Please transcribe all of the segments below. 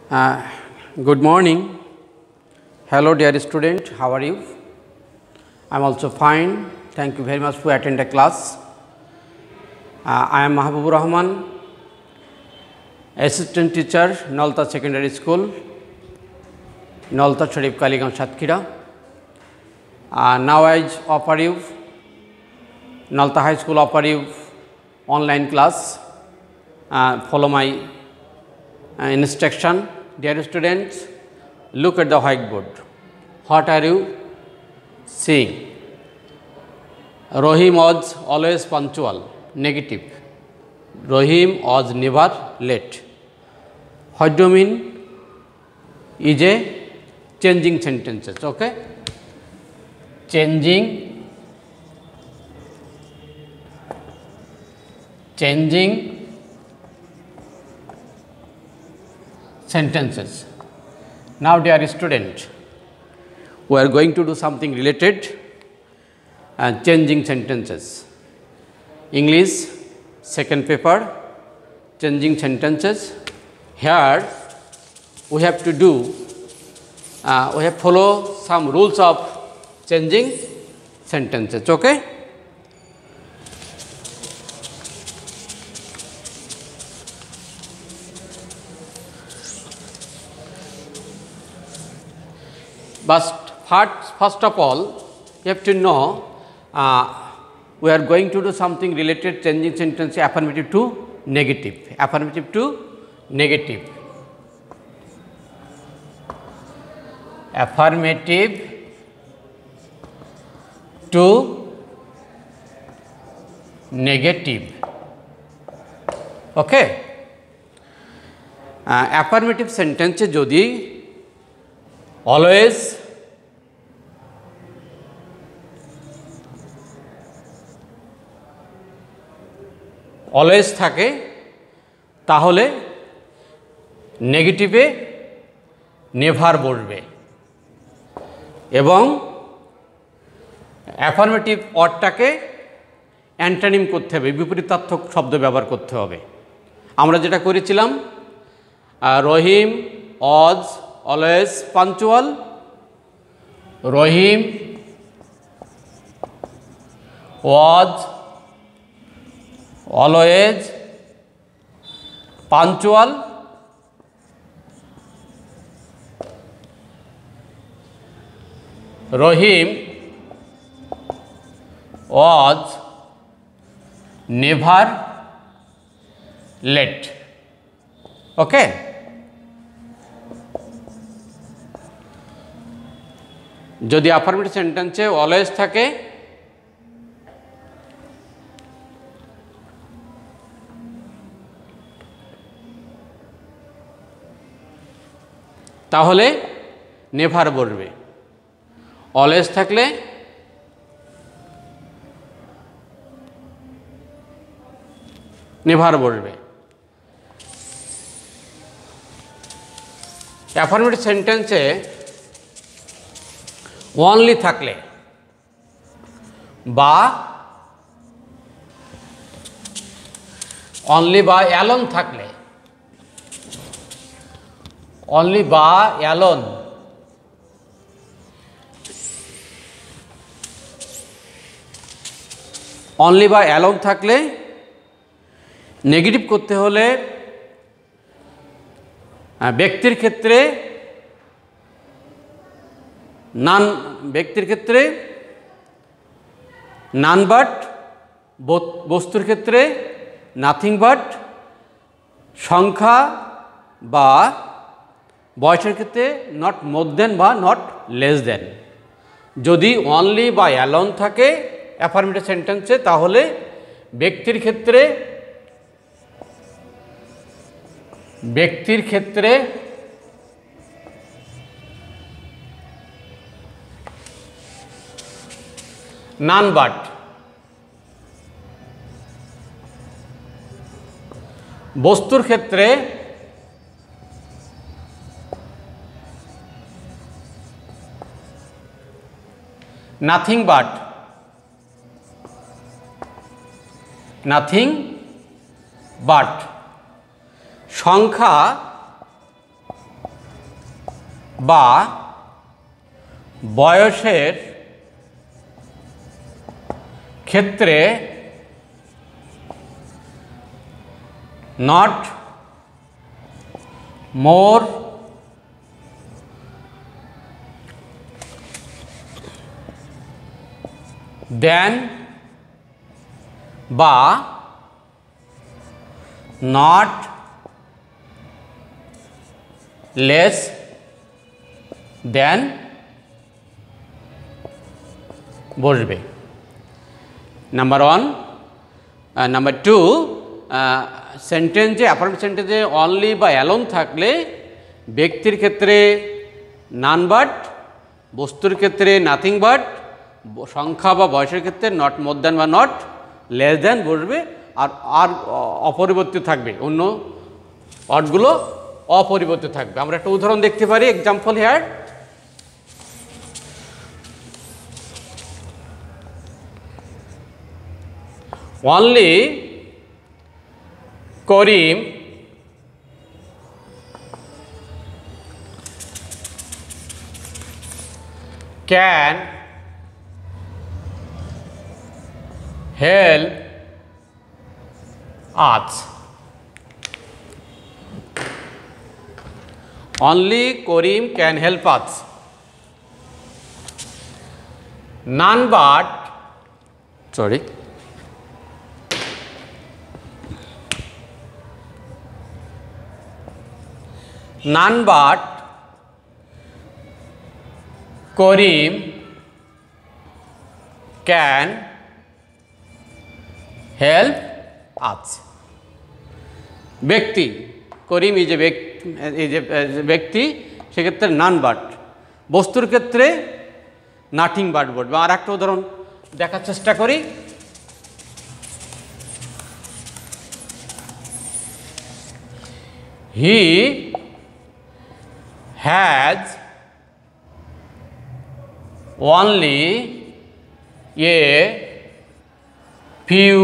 Uh, Good morning. Hello, dear student. How are you? I am also fine. Thank you very much for attending the class. I am Mahbubur Rahman, assistant teacher, Nalta Secondary School, Nalta Sharif Kaligam Satkira. Now I offer you Nalta High School offer you online class. Follow my instruction. Dear students, look at the whiteboard. What are you seeing? Rohim was always punctual, negative. Rohim was never late. What do you mean? Is a changing sentences, okay? Changing sentences. Now, dear student, we are going to do something related and changing sentences. English second paper, changing sentences. Here we have to do, we have follow some rules of changing sentences. Okay. But first of all, you have to know we are going to do something related changing sentence affirmative to negative. Affirmative to negative. Affirmative to negative. Okay. Affirmative sentence jodi always থাকে তাহলে নেগেটিভে never বসবে এবং affirmative ওয়ার্ডটাকে antonym করতে হবে, বিপরীতার্থক শব্দ ব্যবহার করতে হবে। আমরা যেটা করেছিলাম, Rahim was always punctual, Rahim was always punctual, Rohim was never late. Okay. যদি অ্যাফার্মেটিভ সেন্টেন্সে অলওয়েজ থাকে তাহলে নেভার বসবে, অলওয়েজ থাকলে নেভার বসবে। অ্যাফার্মেটিভ সেন্টেন্সে অনলি থাকলে বা অনলি বা অ্যালোন থাকলে, only বা alone, only বা alone থাকলে নেগেটিভ করতে হলে ব্যক্তির ক্ষেত্রে নান বাট, বস্তুর ক্ষেত্রে নাথিং বাট, সংখ্যা বা বয়সের ক্ষেত্রে নট মোর দেন বা নট লেস দেন। যদি অনলি বা অ্যালোন থাকে অ্যাফার্মেটিভ সেন্টেন্সে তাহলে ব্যক্তির ক্ষেত্রে নান বাট, বস্তুর ক্ষেত্রে nothing but, সংখ্যা বা বয়সের ক্ষেত্রে not more than বা not less than বসবে। নাম্বার 1। নাম্বার 2, সেন্টেন্সে অ্যাফার্মেটিভ সেন্টেন্সে অনলি বা অ্যালোন থাকলে ব্যক্তির ক্ষেত্রে নান বাট, বস্তুর ক্ষেত্রে নাথিং বাট, সংখ্যা বা বয়সের ক্ষেত্রে নট মোর দ্যান বা নট লেস দ্যান বসবে, আর আর অপরিবর্তিত থাকবে, অন্য ওয়ার্ডগুলো অপরিবর্তিত থাকবে। আমরা একটা উদাহরণ দেখতে পারি, example here. Only Karim can help us. Only Karim can help us. None but, sorry, none but Karim can help us. ব্যক্তি, করিম এই যে ব্যক্তি, সেক্ষেত্রে নান বাট, বস্তুর ক্ষেত্রে নাথিং বাট বলবে। আর একটা উদাহরণ দেখার চেষ্টা করি। He has only a few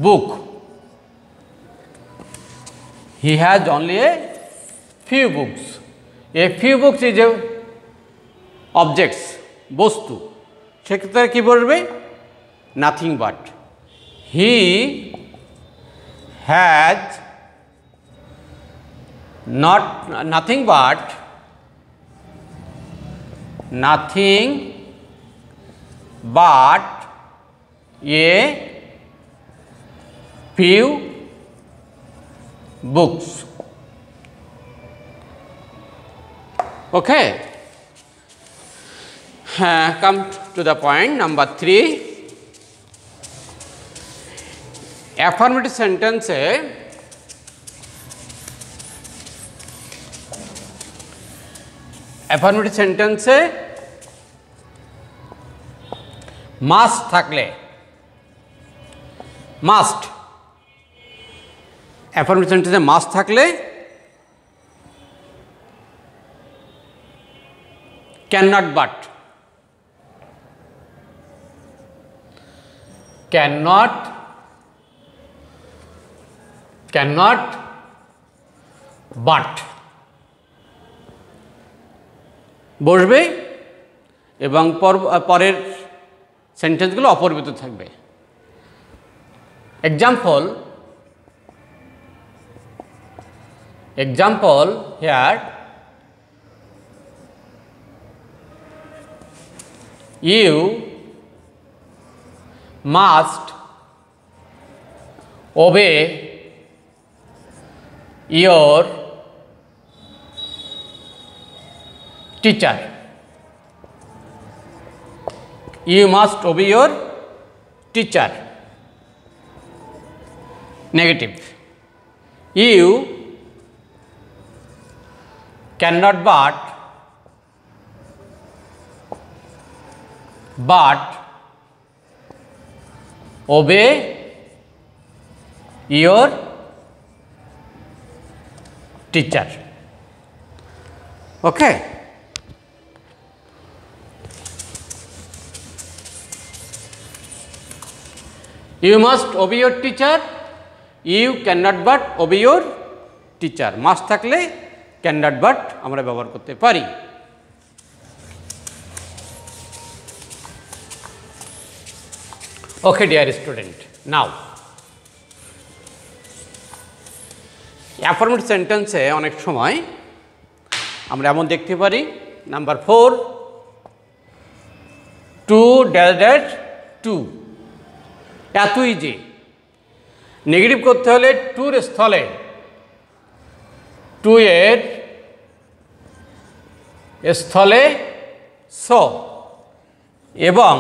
books. He has only a few books. A few books is a objects, বস্তু, সেক্ষেত্রে কি বলবে? Nothing but. He has nothing but a few books. Okay, come to the point number 3. Affirmative sentence affirmative সেন্টেন্সে must থাকলে, must, affirmative সেন্টেন্সে must থাকলে can not but, can not but বসবে এবং পরের সেন্টেন্সগুলো অপরিবর্তিত থাকবে। Example here, you must obey your teacher. You must obey your teacher. Negative. You cannot but obey your teacher. Okay. You must obey your teacher. You cannot but obey your teacher. Must থাকলে can not but আমরা ব্যবহার করতে পারি। Okay dear student, now affirmative সেন্টেন্সে অনেক সময় আমরা এমন দেখতে পারি, number 4 to dash dash to, এত ইজি। নেগেটিভ করতে হলে টুর স্থলে টু এর স্থলে স এবং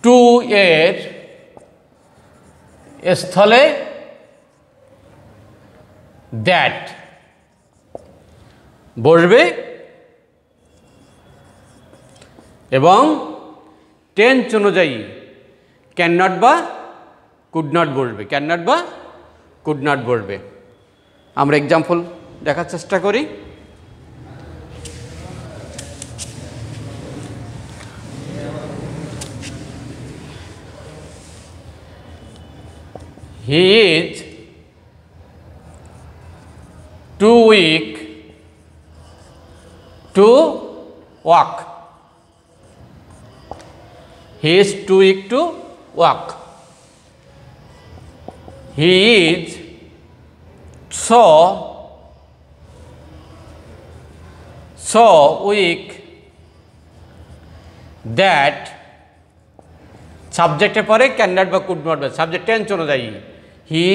টু এর স্থলে দ্যাট বসবে এবং টেন্স অনুযায়ী ক্যান নট বা কুড নট বসবে, ক্যান নট বা কুড নট বসবে। আমরা এক্সাম্পল দেখার চেষ্টা করি। He is too weak to walk. He is too weak to walk. He is so weak that সাবজেক্টের পরে ক্যান নট বা কুড নট, সাবজেক্ট টেন্স অনুযায়ী he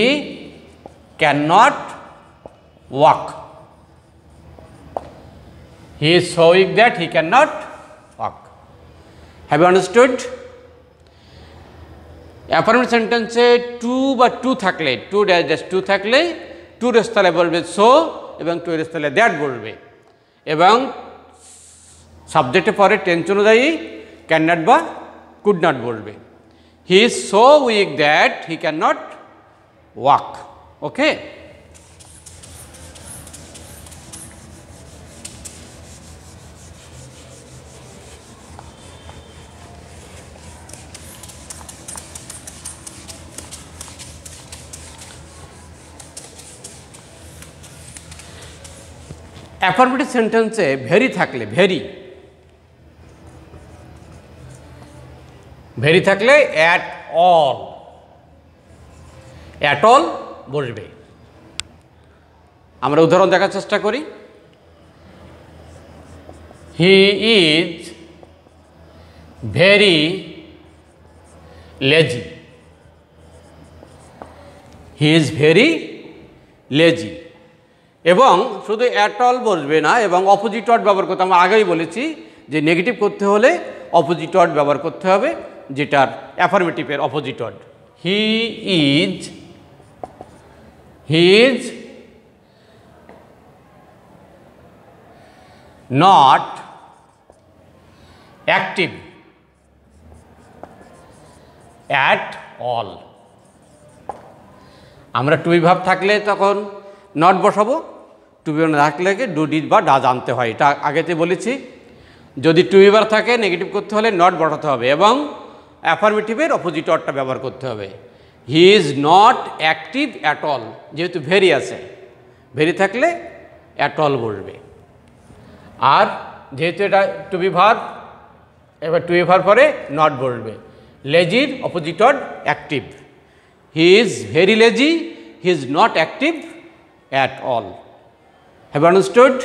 can not walk, he is so weak that he can not walk. Have you understood? Affirmative সেন্টেন্সে to বা to থাকলে, to dash dash to থাকলে টুর স্থলে বলবে সো এবং টু এর স্থলে দ্যাট বলবে এবং সাবজেক্টের পরে টেন্স অনুযায়ী ক্যান নট বা কুড নট বলবে। হি is so weak that he can not walk. Okay, affirmative সেন্টেন্সে ভেরি থাকলে, ভেরি থাকলে অ্যাট অল বসবে। আমরা উদাহরণ দেখার চেষ্টা করি। হি is very lazy, he is very lazy. এবং শুধু অ্যাট অল বসবে না এবং অপোজিট ওয়ার্ড ব্যবহার করতে, আমরা আগেই বলেছি যে নেগেটিভ করতে হলে অপোজিট ওয়ার্ড ব্যবহার করতে হবে, যেটার অ্যাফার্মেটিভের opposite word. He is not active at all. আমরা টু বি ভার্ব থাকলে তখন নট বসাবো, টু বি না থাকলে ডু ডিড বা ডাজ আনতে হয়, এটা আগেতে বলেছি। যদি টু বি ভার্ব থাকে নেগেটিভ করতে হলে নট বসাতে হবে এবং অ্যাফার্মেটিভের অপোজিট ওয়ার্ডটা ব্যবহার করতে হবে। He is not active at all, যেহেতু ভেরি আছে, ভেরি থাকলে অ্যাট অল বসবে। আর যেহেতু এটা টু বি ভার্ব, এবার টু বি ভার্ব পরে নট বসবে। লেজির opposite word active. He is very lazy, he is not active at all. Have understood?